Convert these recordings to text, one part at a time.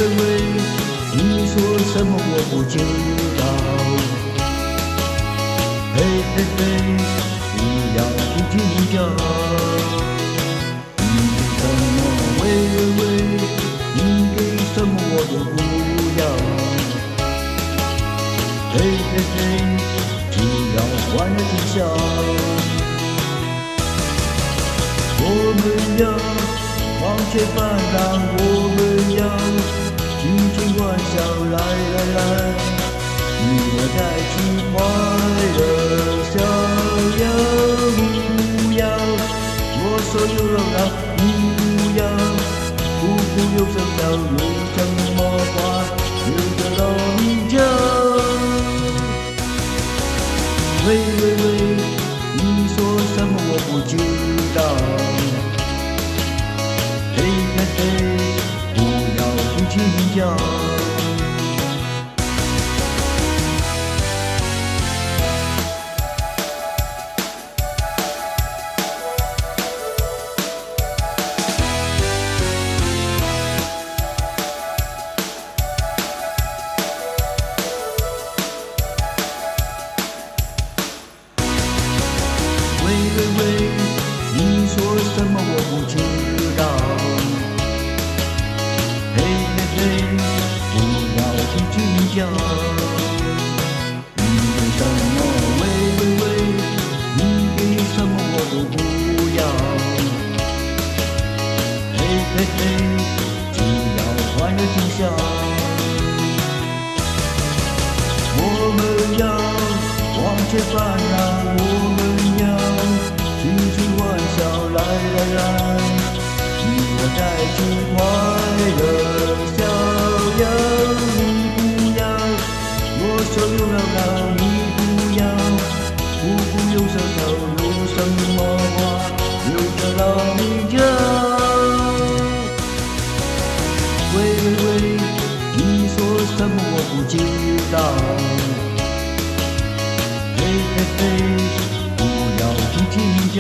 喂，你说什么我不知道。嘿嘿嘿，不要去计较。你给什么？喂喂喂，你给什么我都不要。嘿嘿嘿，只要欢乐今宵。我们要忘却烦恼，我们要尽情欢笑，来来来，你我在一起快乐逍遥。你不要啰嗦又唠叨，你不要苦苦又深交，有什么话留着老你讲。喂喂喂，你说什么我不知道。嘿嘿嘿，不要去计较。喂喂喂，你说什么我不知道。嘿嘿嘿，不要去计较。你给什么？喂喂喂，你给什么我都不要。嘿嘿嘿，只要欢乐今宵。我们要忘却烦恼，我们要尽情欢笑，来来来，你我在一起快乐逍遥。你不要啰嗦又唠叨，你不要苦苦又深交，有什么话留着老你讲。喂喂喂，你说什么我不知道。嘿嘿嘿，不要去计较。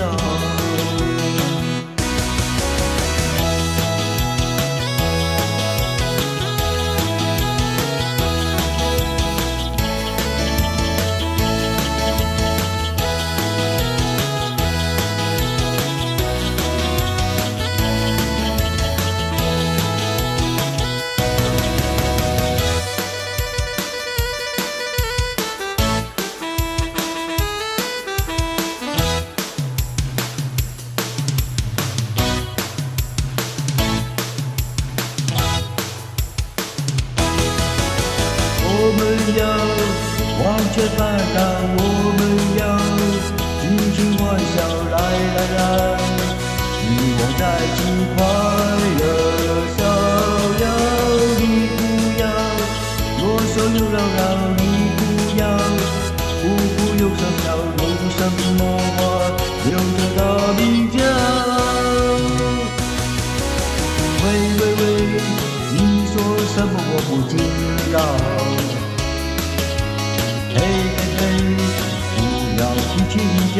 我们要忘却烦恼，我们要尽情欢笑，来来来，你我在一起快乐逍遥。你不要啰嗦又唠叨，你不要苦苦又深交，有什么话留着到你讲。喂喂喂，你说什么我不知道。嘿嘿嘿，不要去计较。